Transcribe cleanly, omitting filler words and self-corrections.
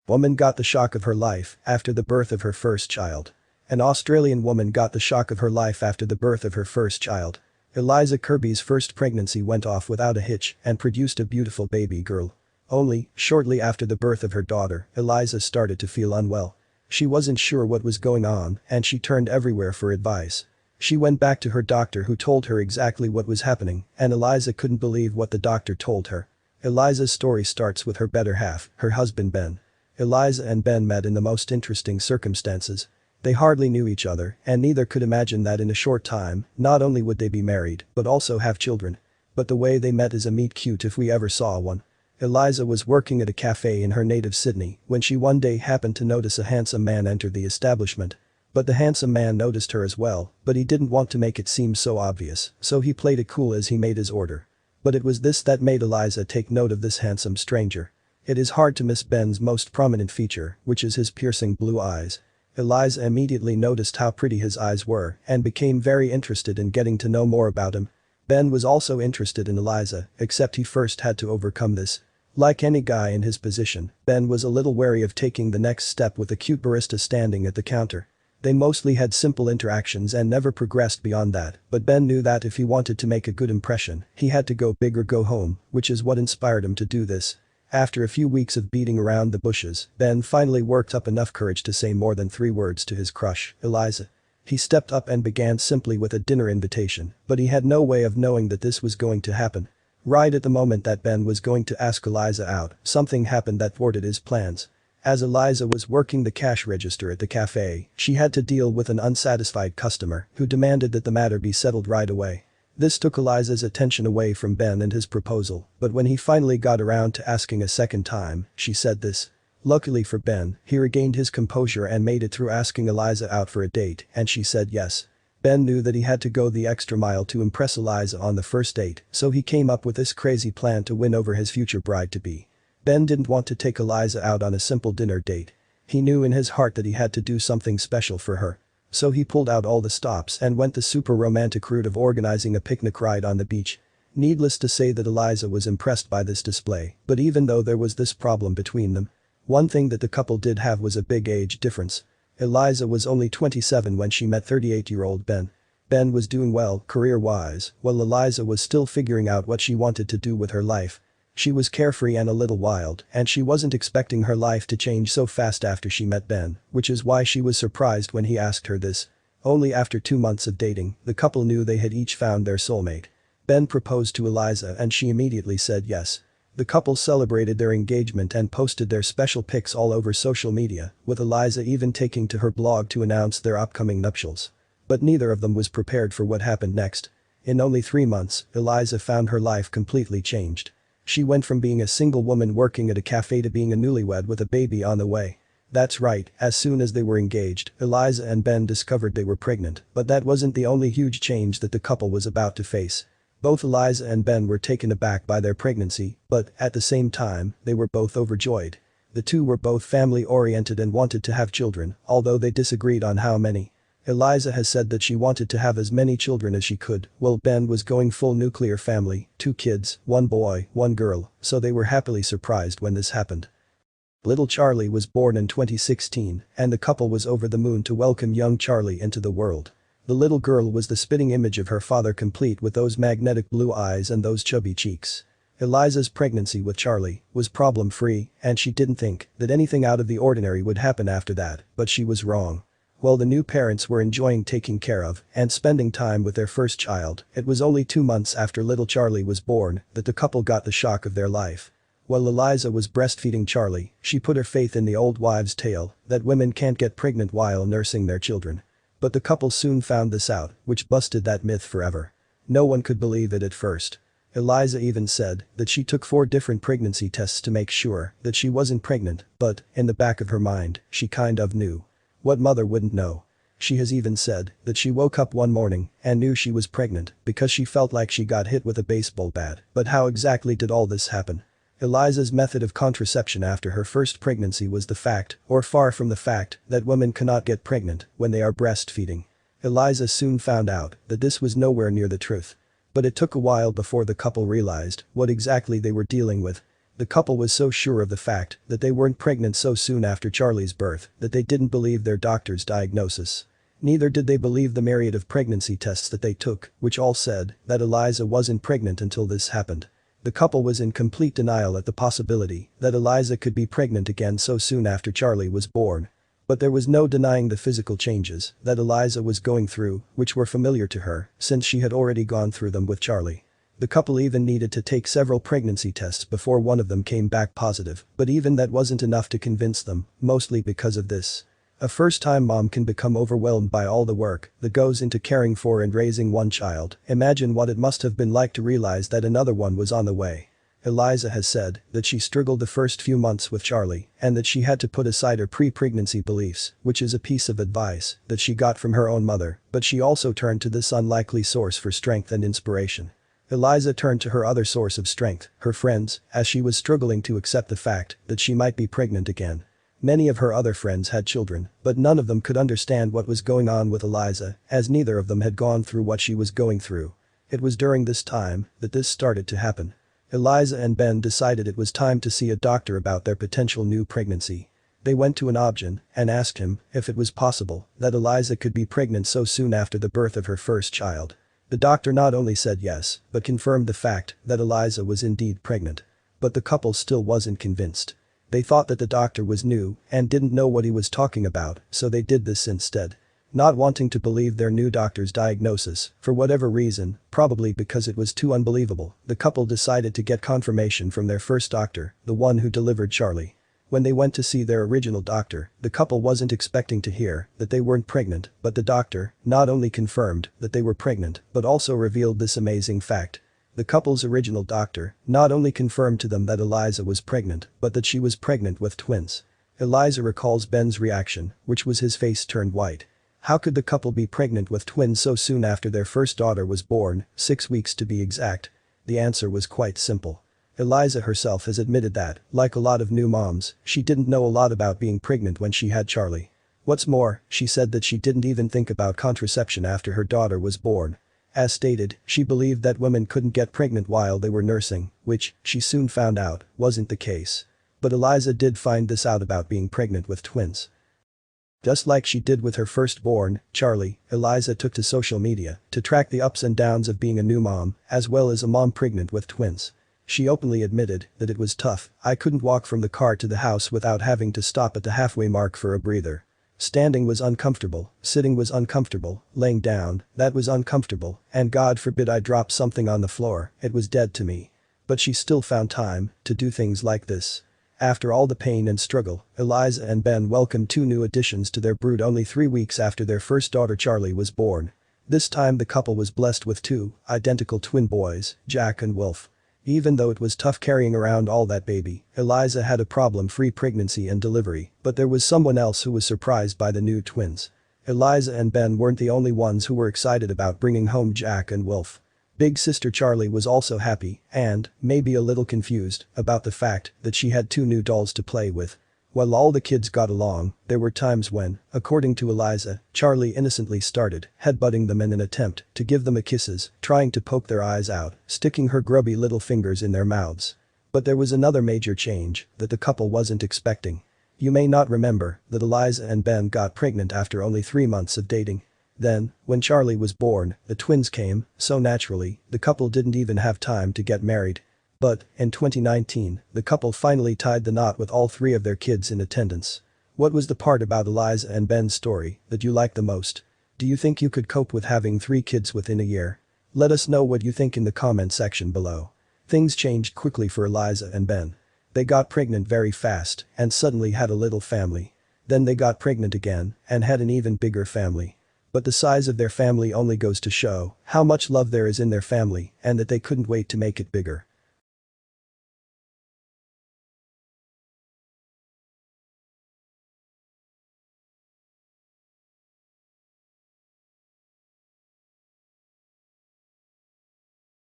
Woman got the shock of her life after the birth of her first child. An Australian woman got the shock of her life after the birth of her first child. Eliza Curby's first pregnancy went off without a hitch and produced a beautiful baby girl. Only, shortly after the birth of her daughter, Eliza started to feel unwell. She wasn't sure what was going on and she turned everywhere for advice. She went back to her doctor who told her exactly what was happening and Eliza couldn't believe what the doctor told her. Eliza's story starts with her better half, her husband Ben. Eliza and Ben met in the most interesting circumstances. They hardly knew each other and neither could imagine that in a short time, not only would they be married, but also have children. But the way they met is a meet cute if we ever saw one. Eliza was working at a cafe in her native Sydney when she one day happened to notice a handsome man enter the establishment. But the handsome man noticed her as well, but he didn't want to make it seem so obvious, so he played it cool as he made his order. But it was this that made Eliza take note of this handsome stranger. It is hard to miss Ben's most prominent feature, which is his piercing blue eyes. Eliza immediately noticed how pretty his eyes were and became very interested in getting to know more about him. Ben was also interested in Eliza, except he first had to overcome this. Like any guy in his position, Ben was a little wary of taking the next step with the cute barista standing at the counter. They mostly had simple interactions and never progressed beyond that, but Ben knew that if he wanted to make a good impression, he had to go big or go home, which is what inspired him to do this. After a few weeks of beating around the bushes, Ben finally worked up enough courage to say more than 3 words to his crush, Eliza. He stepped up and began simply with a dinner invitation, but he had no way of knowing that this was going to happen. Right at the moment that Ben was going to ask Eliza out, something happened that thwarted his plans. As Eliza was working the cash register at the cafe, she had to deal with an unsatisfied customer who demanded that the matter be settled right away. This took Eliza's attention away from Ben and his proposal, but when he finally got around to asking a second time, she said this. Luckily for Ben, he regained his composure and made it through asking Eliza out for a date and she said yes. Ben knew that he had to go the extra mile to impress Eliza on the first date, so he came up with this crazy plan to win over his future bride-to-be. Ben didn't want to take Eliza out on a simple dinner date. He knew in his heart that he had to do something special for her. So he pulled out all the stops and went the super romantic route of organizing a picnic ride on the beach. Needless to say that Eliza was impressed by this display, but even though there was this problem between them, one thing that the couple did have was a big age difference. Eliza was only 27 when she met 38-year-old Ben. Ben was doing well career-wise, while Eliza was still figuring out what she wanted to do with her life. She was carefree and a little wild, and she wasn't expecting her life to change so fast after she met Ben, which is why she was surprised when he asked her this. Only after 2 months of dating, the couple knew they had each found their soulmate. Ben proposed to Eliza and she immediately said yes. The couple celebrated their engagement and posted their special pics all over social media, with Eliza even taking to her blog to announce their upcoming nuptials. But neither of them was prepared for what happened next. In only 3 months, Eliza found her life completely changed. She went from being a single woman working at a cafe to being a newlywed with a baby on the way. That's right, as soon as they were engaged, Eliza and Ben discovered they were pregnant, but that wasn't the only huge change that the couple was about to face. Both Eliza and Ben were taken aback by their pregnancy, but, at the same time, they were both overjoyed. The two were both family-oriented and wanted to have children, although they disagreed on how many. Eliza has said that she wanted to have as many children as she could, while Ben was going full nuclear family, 2 kids, 1 boy, 1 girl, so they were happily surprised when this happened. Little Charlie was born in 2016, and the couple was over the moon to welcome young Charlie into the world. The little girl was the spitting image of her father, complete with those magnetic blue eyes and those chubby cheeks. Eliza's pregnancy with Charlie was problem-free and she didn't think that anything out of the ordinary would happen after that, but she was wrong. While the new parents were enjoying taking care of and spending time with their first child, it was only 2 months after little Charlie was born that the couple got the shock of their life. While Eliza was breastfeeding Charlie, she put her faith in the old wives' tale that women can't get pregnant while nursing their children. But the couple soon found this out, which busted that myth forever. No one could believe it at first. Eliza even said that she took 4 different pregnancy tests to make sure that she wasn't pregnant, but, in the back of her mind, she kind of knew. What mother wouldn't know? She has even said that she woke up one morning and knew she was pregnant because she felt like she got hit with a baseball bat. But how exactly did all this happen? Eliza's method of contraception after her first pregnancy was the fact, or far from the fact, that women cannot get pregnant when they are breastfeeding. Eliza soon found out that this was nowhere near the truth. But it took a while before the couple realized what exactly they were dealing with. The couple was so sure of the fact that they weren't pregnant so soon after Charlie's birth that they didn't believe their doctor's diagnosis. Neither did they believe the myriad of pregnancy tests that they took, which all said that Eliza wasn't pregnant until this happened. The couple was in complete denial at the possibility that Eliza could be pregnant again so soon after Charlie was born. But there was no denying the physical changes that Eliza was going through, which were familiar to her since she had already gone through them with Charlie. The couple even needed to take several pregnancy tests before one of them came back positive, but even that wasn't enough to convince them, mostly because of this. A first-time mom can become overwhelmed by all the work that goes into caring for and raising one child. Imagine what it must have been like to realize that another one was on the way. Eliza has said that she struggled the first few months with Charlie and that she had to put aside her pre-pregnancy beliefs, which is a piece of advice that she got from her own mother, but she also turned to this unlikely source for strength and inspiration. Eliza turned to her other source of strength, her friends, as she was struggling to accept the fact that she might be pregnant again. Many of her other friends had children, but none of them could understand what was going on with Eliza, as neither of them had gone through what she was going through. It was during this time that this started to happen. Eliza and Ben decided it was time to see a doctor about their potential new pregnancy. They went to an obgyn and asked him if it was possible that Eliza could be pregnant so soon after the birth of her first child. The doctor not only said yes, but confirmed the fact that Eliza was indeed pregnant. But the couple still wasn't convinced. They thought that the doctor was new and didn't know what he was talking about, so they did this instead. Not wanting to believe their new doctor's diagnosis, for whatever reason, probably because it was too unbelievable, the couple decided to get confirmation from their first doctor, the one who delivered Charlie. When they went to see their original doctor, the couple wasn't expecting to hear that they weren't pregnant, but the doctor not only confirmed that they were pregnant, but also revealed this amazing fact. The couple's original doctor not only confirmed to them that Eliza was pregnant, but that she was pregnant with twins. Eliza recalls Ben's reaction, which was his face turned white. How could the couple be pregnant with twins so soon after their first daughter was born, 6 weeks to be exact? The answer was quite simple. Eliza herself has admitted that, like a lot of new moms, she didn't know a lot about being pregnant when she had Charlie. What's more, she said that she didn't even think about contraception after her daughter was born. As stated, she believed that women couldn't get pregnant while they were nursing, which, she soon found out, wasn't the case. But Eliza did find this out about being pregnant with twins. Just like she did with her firstborn, Charlie, Eliza took to social media to track the ups and downs of being a new mom, as well as a mom pregnant with twins. She openly admitted that it was tough. "I couldn't walk from the car to the house without having to stop at the halfway mark for a breather. Standing was uncomfortable, sitting was uncomfortable, laying down, that was uncomfortable, and God forbid I drop something on the floor, it was dead to me." But she still found time to do things like this. After all the pain and struggle, Eliza and Ben welcomed 2 new additions to their brood only 3 weeks after their first daughter Charlie was born. This time the couple was blessed with 2 identical twin boys, Jack and Wolf. Even though it was tough carrying around all that baby, Eliza had a problem-free pregnancy and delivery, but there was someone else who was surprised by the new twins. Eliza and Ben weren't the only ones who were excited about bringing home Jack and Wolf. Big sister Charlie was also happy and, maybe a little confused, about the fact that she had 2 new dolls to play with. While all the kids got along, there were times when, according to Eliza, Charlie innocently started headbutting them in an attempt to give them kisses, trying to poke their eyes out, sticking her grubby little fingers in their mouths. But there was another major change that the couple wasn't expecting. You may not remember that Eliza and Ben got pregnant after only 3 months of dating. Then, when Charlie was born, the twins came, so naturally, the couple didn't even have time to get married. But, in 2019, the couple finally tied the knot with all 3 of their kids in attendance. What was the part about Eliza and Ben's story that you liked the most? Do you think you could cope with having 3 kids within a year? Let us know what you think in the comment section below. Things changed quickly for Eliza and Ben. They got pregnant very fast and suddenly had a little family. Then they got pregnant again and had an even bigger family. But the size of their family only goes to show how much love there is in their family and that they couldn't wait to make it bigger.